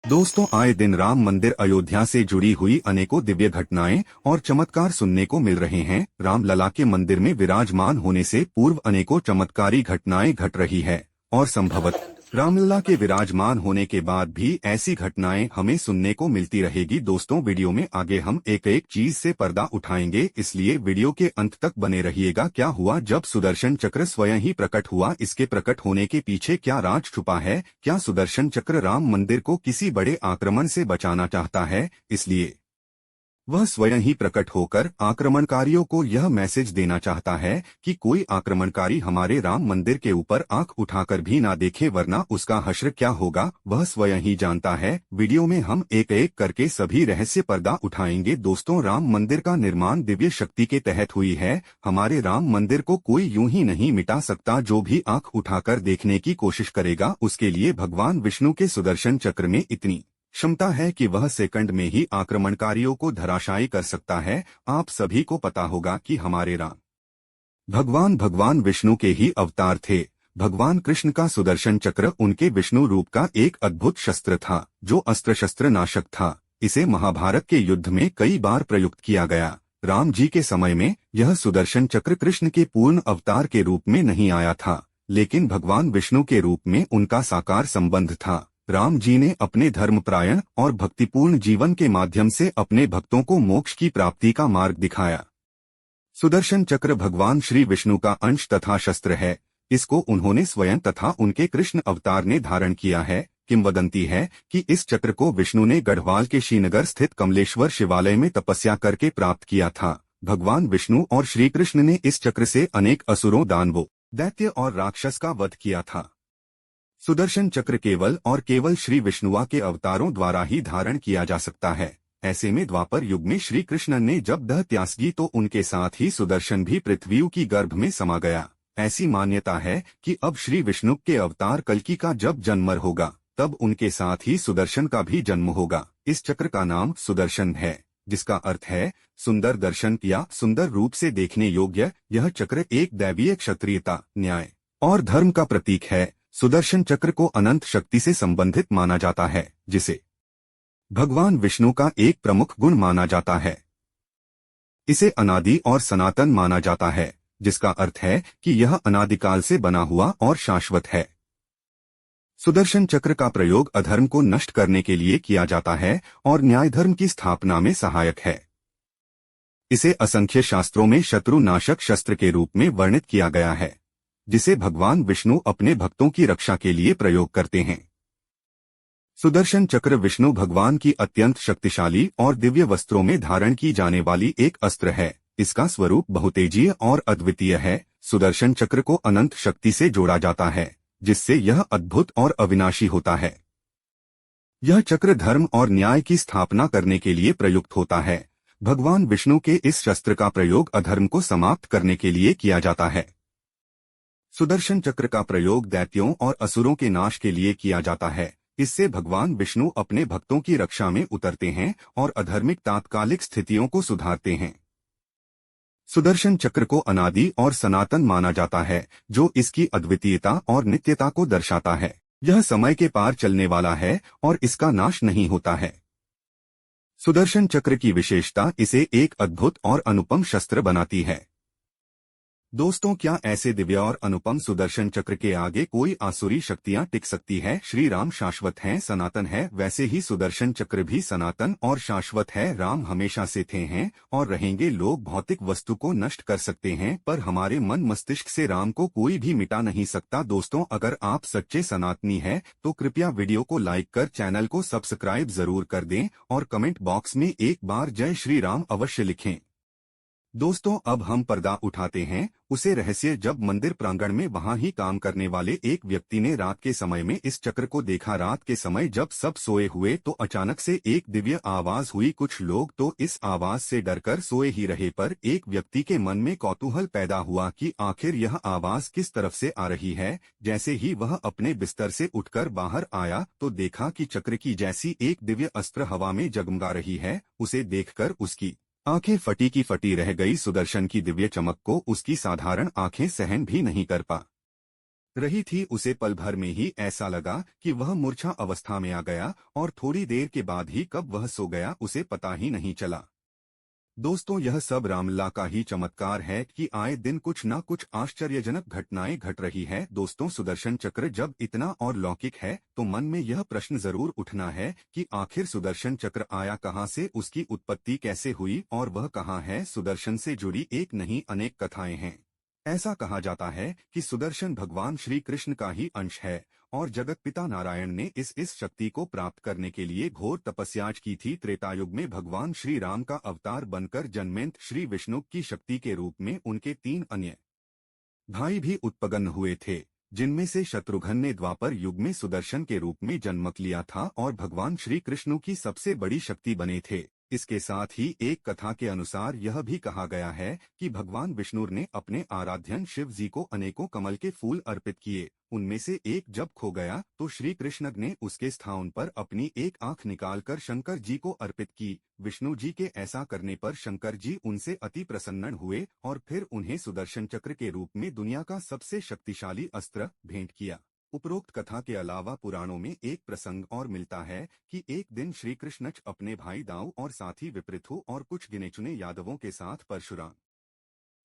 दोस्तों, आए दिन राम मंदिर अयोध्या से जुड़ी हुई अनेकों दिव्य घटनाएं और चमत्कार सुनने को मिल रहे हैं। रामलला के मंदिर में विराजमान होने से पूर्व अनेकों चमत्कारी घटनाएं घट रही है और संभवतः रामलला के विराजमान होने के बाद भी ऐसी घटनाएं हमें सुनने को मिलती रहेगी। दोस्तों, वीडियो में आगे हम एक एक चीज से पर्दा उठाएंगे, इसलिए वीडियो के अंत तक बने रहिएगा। क्या हुआ जब सुदर्शन चक्र स्वयं ही प्रकट हुआ? इसके प्रकट होने के पीछे क्या राज छुपा है? क्या सुदर्शन चक्र राम मंदिर को किसी बड़े आक्रमण से बचाना चाहता है, इसलिए वह स्वयं ही प्रकट होकर आक्रमणकारियों को यह मैसेज देना चाहता है कि कोई आक्रमणकारी हमारे राम मंदिर के ऊपर आंख उठाकर भी ना देखे, वरना उसका हश्र क्या होगा वह स्वयं ही जानता है। वीडियो में हम एक एक करके सभी रहस्य पर्दा उठाएंगे। दोस्तों, राम मंदिर का निर्माण दिव्य शक्ति के तहत हुई है। हमारे राम मंदिर को कोई यूं ही नहीं मिटा सकता। जो भी आंख उठाकर देखने की कोशिश करेगा उसके लिए भगवान विष्णु के सुदर्शन चक्र में इतनी क्षमता है कि वह सेकंड में ही आक्रमणकारियों को धराशायी कर सकता है। आप सभी को पता होगा कि हमारे राम भगवान विष्णु के ही अवतार थे। भगवान कृष्ण का सुदर्शन चक्र उनके विष्णु रूप का एक अद्भुत शस्त्र था जो अस्त्र शस्त्र नाशक था। इसे महाभारत के युद्ध में कई बार प्रयुक्त किया गया। राम जी के समय में यह सुदर्शन चक्र कृष्ण के पूर्ण अवतार के रूप में नहीं आया था, लेकिन भगवान विष्णु के रूप में उनका साकार संबंध था। राम जी ने अपने धर्मपरायण और भक्तिपूर्ण जीवन के माध्यम से अपने भक्तों को मोक्ष की प्राप्ति का मार्ग दिखाया। सुदर्शन चक्र भगवान श्री विष्णु का अंश तथा शस्त्र है। इसको उन्होंने स्वयं तथा उनके कृष्ण अवतार ने धारण किया है। किंवदंती है कि इस चक्र को विष्णु ने गढ़वाल के श्रीनगर स्थित कमलेश्वर शिवालय में तपस्या करके प्राप्त किया था। भगवान विष्णु और श्री कृष्ण ने इस चक्र से अनेक असुरों, दानवों, दैत्य और राक्षस का वध किया था। सुदर्शन चक्र केवल और केवल श्री विष्णुआ के अवतारों द्वारा ही धारण किया जा सकता है। ऐसे में द्वापर युग में श्री कृष्ण ने जब दह त्यागी तो उनके साथ ही सुदर्शन भी पृथ्वी की गर्भ में समा गया। ऐसी मान्यता है कि अब श्री विष्णु के अवतार कल्कि का जब जन्म होगा तब उनके साथ ही सुदर्शन का भी जन्म होगा। इस चक्र का नाम सुदर्शन है, जिसका अर्थ है सुंदर दर्शन या सुंदर रूप से देखने योग्य। यह चक्र एक दैवीय क्षत्रियता, न्याय और धर्म का प्रतीक है। सुदर्शन चक्र को अनंत शक्ति से संबंधित माना जाता है, जिसे भगवान विष्णु का एक प्रमुख गुण माना जाता है। इसे अनादि और सनातन माना जाता है, जिसका अर्थ है कि यह अनादिकाल से बना हुआ और शाश्वत है। सुदर्शन चक्र का प्रयोग अधर्म को नष्ट करने के लिए किया जाता है और न्याय धर्म की स्थापना में सहायक है। इसे असंख्य शास्त्रों में शत्रु नाशक शस्त्र के रूप में वर्णित किया गया है, जिसे भगवान विष्णु अपने भक्तों की रक्षा के लिए प्रयोग करते हैं। सुदर्शन चक्र विष्णु भगवान की अत्यंत शक्तिशाली और दिव्य वस्त्रों में धारण की जाने वाली एक अस्त्र है। इसका स्वरूप बहुतेजीय और अद्वितीय है। सुदर्शन चक्र को अनंत शक्ति से जोड़ा जाता है, जिससे यह अद्भुत और अविनाशी होता है। यह चक्र धर्म और न्याय की स्थापना करने के लिए प्रयुक्त होता है। भगवान विष्णु के इस शस्त्र का प्रयोग अधर्म को समाप्त करने के लिए किया जाता है। सुदर्शन चक्र का प्रयोग दैत्यों और असुरों के नाश के लिए किया जाता है। इससे भगवान विष्णु अपने भक्तों की रक्षा में उतरते हैं और अधर्मिक तात्कालिक स्थितियों को सुधारते हैं। सुदर्शन चक्र को अनादि और सनातन माना जाता है, जो इसकी अद्वितीयता और नित्यता को दर्शाता है। यह समय के पार चलने वाला है और इसका नाश नहीं होता है। सुदर्शन चक्र की विशेषता इसे एक अद्भुत और अनुपम शस्त्र बनाती है। दोस्तों, क्या ऐसे दिव्य और अनुपम सुदर्शन चक्र के आगे कोई आसुरी शक्तियां टिक सकती है? श्री राम शाश्वत हैं, सनातन है, वैसे ही सुदर्शन चक्र भी सनातन और शाश्वत है। राम हमेशा से थे, हैं और रहेंगे। लोग भौतिक वस्तु को नष्ट कर सकते हैं, पर हमारे मन मस्तिष्क से राम को कोई भी मिटा नहीं सकता। दोस्तों, अगर आप सच्चे सनातनी हैं तो कृपया वीडियो को लाइक कर चैनल को सब्सक्राइब जरूर कर दें और कमेंट बॉक्स में एक बार जय श्री राम अवश्य लिखें। दोस्तों, अब हम पर्दा उठाते हैं उसे रहस्य। जब मंदिर प्रांगण में वहां ही काम करने वाले एक व्यक्ति ने रात के समय में इस चक्र को देखा। रात के समय जब सब सोए हुए तो अचानक से एक दिव्य आवाज हुई। कुछ लोग तो इस आवाज से डरकर सोए ही रहे, पर एक व्यक्ति के मन में कौतूहल पैदा हुआ कि आखिर यह आवाज किस तरफ से आ रही है। जैसे ही वह अपने बिस्तर से उठकर बाहर आया तो देखा कि चक्र की जैसी एक दिव्य अस्त्र हवा में जगमगा रही है। उसे देखकर उसकी आंखें फटी की फटी रह गई। सुदर्शन की दिव्य चमक को उसकी साधारण आंखें सहन भी नहीं कर पा रही थी, उसे पल भर में ही ऐसा लगा कि वह मूर्छा अवस्था में आ गया और थोड़ी देर के बाद ही कब वह सो गया उसे पता ही नहीं चला। दोस्तों, यह सब रामलला का ही चमत्कार है कि आए दिन कुछ न कुछ आश्चर्यजनक घटनाएं घट रही है। दोस्तों, सुदर्शन चक्र जब इतना और लौकिक है तो मन में यह प्रश्न जरूर उठना है कि आखिर सुदर्शन चक्र आया कहां से, उसकी उत्पत्ति कैसे हुई और वह कहां है। सुदर्शन से जुड़ी एक नहीं अनेक कथाएं हैं। ऐसा कहा जाता है कि सुदर्शन भगवान श्री कृष्ण का ही अंश है और जगत पिता नारायण ने इस शक्ति को प्राप्त करने के लिए घोर तपस्या की थी। त्रेतायुग में भगवान श्री राम का अवतार बनकर जन्मेंत श्री विष्णु की शक्ति के रूप में उनके 3 अन्य भाई भी उत्पन्न हुए थे, जिनमें से शत्रुघ्न ने द्वापर युग में सुदर्शन के रूप में जन्म लिया था और भगवान श्री कृष्ण की सबसे बड़ी शक्ति बने थे। इसके साथ ही एक कथा के अनुसार यह भी कहा गया है कि भगवान विष्णु ने अपने आराध्यन शिव जी को अनेकों कमल के फूल अर्पित किए। उनमें से एक जब खो गया तो श्री कृष्ण ने उसके स्थान पर अपनी एक आंख निकालकर शंकर जी को अर्पित की। विष्णु जी के ऐसा करने पर शंकर जी उनसे अति प्रसन्न हुए और फिर उन्हें सुदर्शन चक्र के रूप में दुनिया का सबसे शक्तिशाली अस्त्र भेंट किया। उपरोक्त कथा के अलावा पुराणों में एक प्रसंग और मिलता है कि एक दिन श्री कृष्ण अपने भाई दाऊ और साथी विपृथु और कुछ गिने चुने यादवों के साथ परशुराम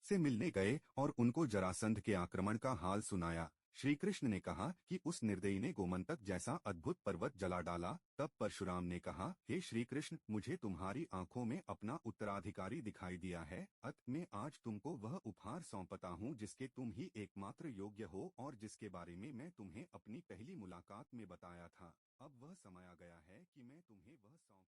से मिलने गए और उनको जरासंध के आक्रमण का हाल सुनाया। श्री कृष्ण ने कहा कि उस निर्दयी ने गोमंतक जैसा अद्भुत पर्वत जला डाला। तब परशुराम ने कहा, हे श्री कृष्ण, मुझे तुम्हारी आंखों में अपना उत्तराधिकारी दिखाई दिया है, अतः मैं आज तुमको वह उपहार सौंपता हूँ जिसके तुम ही एकमात्र योग्य हो और जिसके बारे में मैं तुम्हें अपनी पहली मुलाकात में बताया था। अब वह समय आ गया है कि मैं तुम्हें वह सौंप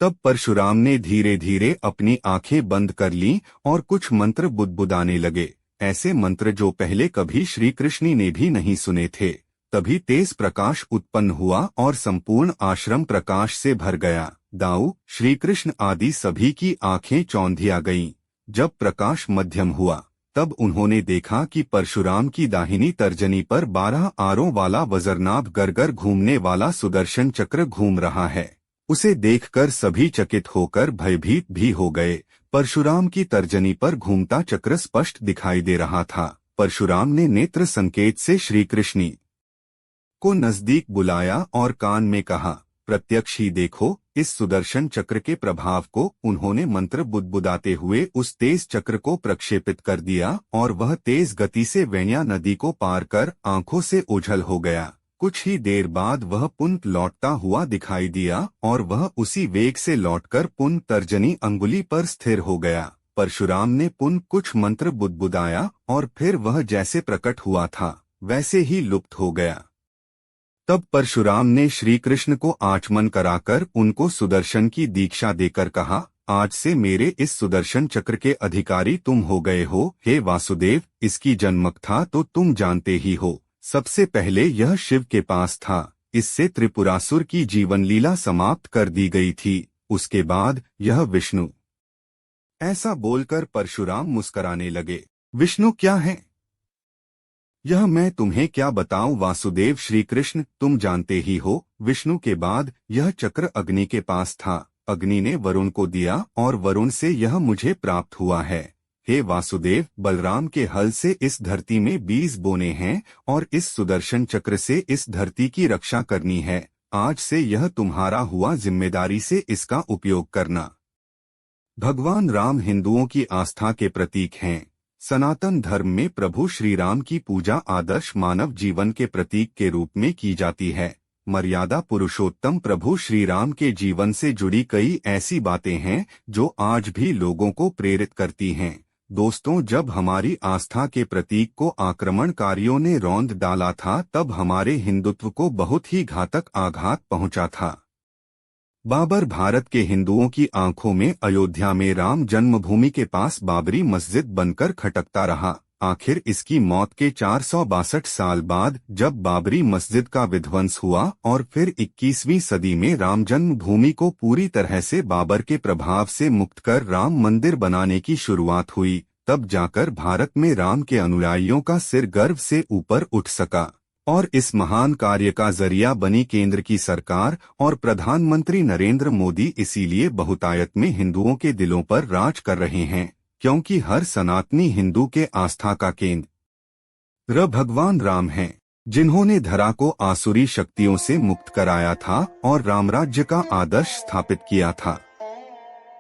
दूं। तब परशुराम ने धीरे धीरे अपनी आंखें बंद कर लीं और कुछ मंत्र बुदबुदाने लगे, ऐसे मंत्र जो पहले कभी श्री कृष्ण ने भी नहीं सुने थे। तभी तेज प्रकाश उत्पन्न हुआ और संपूर्ण आश्रम प्रकाश से भर गया। दाऊ, श्री कृष्ण आदि सभी की आंखें चौंधिया गईं। जब प्रकाश मध्यम हुआ तब उन्होंने देखा कि परशुराम की दाहिनी तर्जनी पर 12 आरों वाला वज्रनाभ गरगर घूमने वाला सुदर्शन चक्र घूम रहा है। उसे देखकर सभी चकित होकर भयभीत भी हो गए। परशुराम की तर्जनी पर घूमता चक्र स्पष्ट दिखाई दे रहा था। परशुराम ने नेत्र संकेत से श्री कृष्ण को नजदीक बुलाया और कान में कहा, प्रत्यक्ष ही देखो। इस सुदर्शन चक्र के प्रभाव को उन्होंने मंत्र बुदबुदाते हुए उस तेज चक्र को प्रक्षेपित कर दिया और वह तेज गति से वेण्या नदी को पार कर आंखों से ओझल हो गया। कुछ ही देर बाद वह पुनः लौटता हुआ दिखाई दिया और वह उसी वेग से लौटकर पुनः तर्जनी अंगुली पर स्थिर हो गया। परशुराम ने पुनः कुछ मंत्र बुदबुदाया और फिर वह जैसे प्रकट हुआ था वैसे ही लुप्त हो गया। तब परशुराम ने श्री कृष्ण को आचमन कराकर उनको सुदर्शन की दीक्षा देकर कहा, आज से मेरे इस सुदर्शन चक्र के अधिकारी तुम हो गए हो। हे वासुदेव, इसकी जन्मक था तो तुम जानते ही हो। सबसे पहले यह शिव के पास था, इससे त्रिपुरासुर की जीवन लीला समाप्त कर दी गई थी। उसके बाद यह विष्णु। ऐसा बोलकर परशुराम मुस्कराने लगे। विष्णु क्या है? यह मैं तुम्हें क्या बताऊं वासुदेव। श्री कृष्ण, तुम जानते ही हो, विष्णु के बाद यह चक्र अग्नि के पास था। अग्नि ने वरुण को दिया और वरुण से यह मुझे प्राप्त हुआ है। हे वासुदेव, बलराम के हल से इस धरती में बीज बोने हैं और इस सुदर्शन चक्र से इस धरती की रक्षा करनी है। आज से यह तुम्हारा हुआ, जिम्मेदारी से इसका उपयोग करना। भगवान राम हिंदुओं की आस्था के प्रतीक हैं। सनातन धर्म में प्रभु श्री राम की पूजा आदर्श मानव जीवन के प्रतीक के रूप में की जाती है। मर्यादा पुरुषोत्तम प्रभु श्री राम के जीवन से जुड़ी कई ऐसी बातें हैं जो आज भी लोगों को प्रेरित करती हैं। दोस्तों, जब हमारी आस्था के प्रतीक को आक्रमणकारियों ने रौंद डाला था तब हमारे हिंदुत्व को बहुत ही घातक आघात पहुंचा था। बाबर भारत के हिंदुओं की आंखों में अयोध्या में राम जन्मभूमि के पास बाबरी मस्जिद बनकर खटकता रहा। आखिर इसकी मौत के 462 साल बाद जब बाबरी मस्जिद का विध्वंस हुआ और फिर 21वीं सदी में राम जन्मभूमि को पूरी तरह से बाबर के प्रभाव से मुक्त कर राम मंदिर बनाने की शुरुआत हुई, तब जाकर भारत में राम के अनुयायियों का सिर गर्व से ऊपर उठ सका और इस महान कार्य का जरिया बनी केंद्र की सरकार और प्रधानमंत्री नरेंद्र मोदी। इसीलिए बहुतायत में हिंदुओं के दिलों पर राज कर रहे हैं, क्योंकि हर सनातनी हिंदू के आस्था का केंद्र भगवान राम है। जिन्होंने धरा को आसुरी शक्तियों से मुक्त कराया था और रामराज्य का आदर्श स्थापित किया था।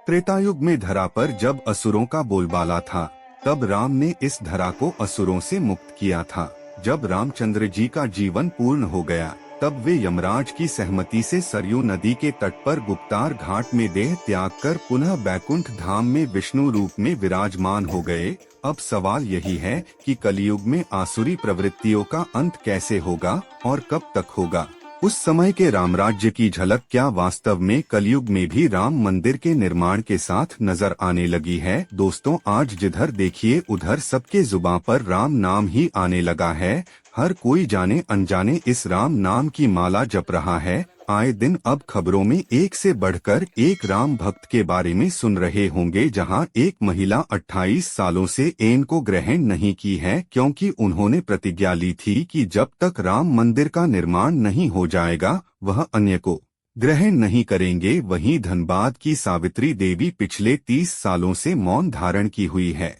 त्रेतायुग में धरा पर जब असुरों का बोलबाला था, तब राम ने इस धरा को असुरों से मुक्त किया था। जब रामचंद्र जी का जीवन पूर्ण हो गया, तब वे यमराज की सहमति से सरयू नदी के तट पर गुप्तार घाट में देह त्याग कर पुनः बैकुंठ धाम में विष्णु रूप में विराजमान हो गए। अब सवाल यही है कि कलयुग में आसुरी प्रवृत्तियों का अंत कैसे होगा और कब तक होगा। उस समय के रामराज्य की झलक क्या वास्तव में कलयुग में भी राम मंदिर के निर्माण के साथ नजर आने लगी है। दोस्तों, आज जिधर देखिए उधर सबके जुबां पर राम नाम ही आने लगा है। हर कोई जाने अनजाने इस राम नाम की माला जप रहा है। आए दिन अब खबरों में एक से बढ़कर एक राम भक्त के बारे में सुन रहे होंगे, जहां एक महिला 28 सालों से ऐन को ग्रहण नहीं की है, क्योंकि उन्होंने प्रतिज्ञा ली थी कि जब तक राम मंदिर का निर्माण नहीं हो जाएगा वह अन्य को ग्रहण नहीं करेंगे। वहीं धनबाद की सावित्री देवी पिछले 30 सालों से मौन धारण की हुई है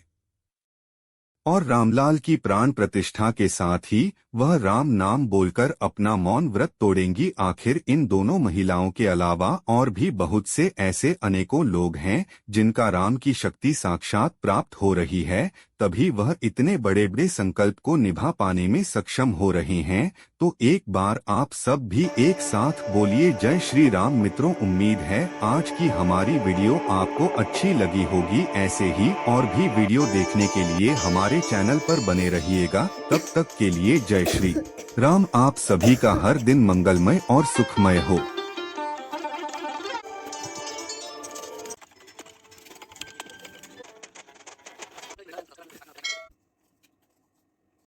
और रामलाल की प्राण प्रतिष्ठा के साथ ही वह राम नाम बोलकर अपना मौन व्रत तोड़ेंगी। आखिर इन दोनों महिलाओं के अलावा और भी बहुत से ऐसे अनेकों लोग हैं जिनका राम की शक्ति साक्षात प्राप्त हो रही है, तभी वह इतने बड़े बड़े संकल्प को निभा पाने में सक्षम हो रहे हैं। तो एक बार आप सब भी एक साथ बोलिए जय श्री राम। मित्रों, उम्मीद है आज की हमारी वीडियो आपको अच्छी लगी होगी। ऐसे ही और भी वीडियो देखने के लिए हमारे चैनल पर बने रहिएगा। तब तक के लिए जय श्री राम। आप सभी का हर दिन मंगलमय और सुखमय हो।